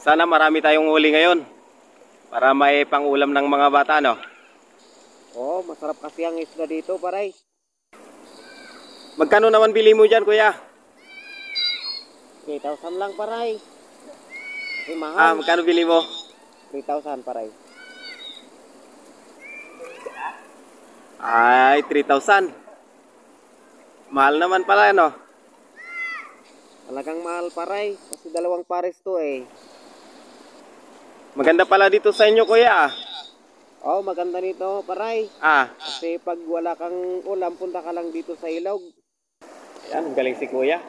Sana marami tayong huli ngayon para may pang-ulam ng mga bata, no? Oo, masarap kasi ang isda dito, paray. Magkano naman bili mo dyan, kuya? 3,000 lang, paray. Kasi mahal. Magkano bili mo? 3,000, paray. Ay, 3,000. Mahal naman pala, no? Talagang mahal, paray. Kasi dalawang pares to eh. Maganda pala dito sa inyo, kuya. Oo, maganda nito, paray. Ah, Kasi pag wala kang ulam, punta ka lang dito sa ilog. yan, galing si kuya.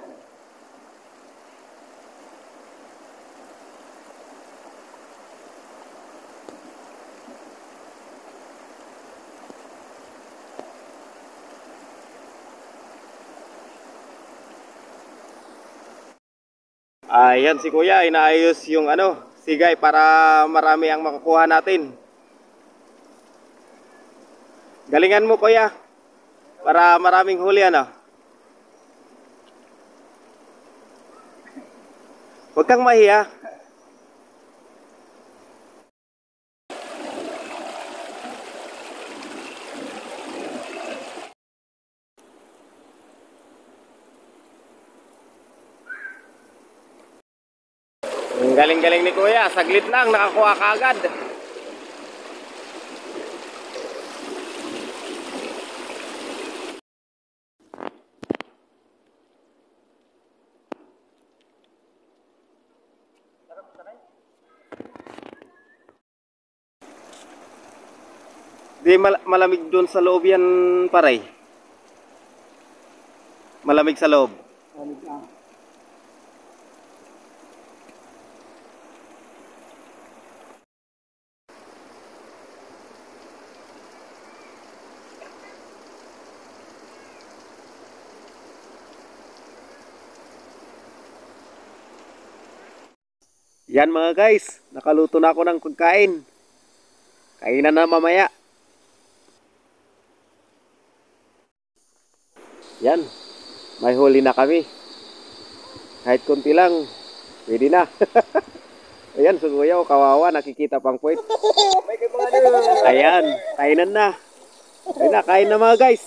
Ayan si kuya, inaayos yung sigay para marami ang makukuha natin. Galingan mo kuya, para maraming huli Huwag kang mahiya. Ang galing-galing ni kuya, saglit lang nakakuha ka agad. Di malamig doon sa loob yan, paray. Malamig sa loob. Yan mga guys, nakaluto na ako ng pagkain. Kainan na mamaya. Yan, may huli na kami. Kahit konti lang, pwede na. Ayan, so kuya, kawawa, nakikita pang puwet. Ayan, kainan na. Ayun na, kain na mga guys.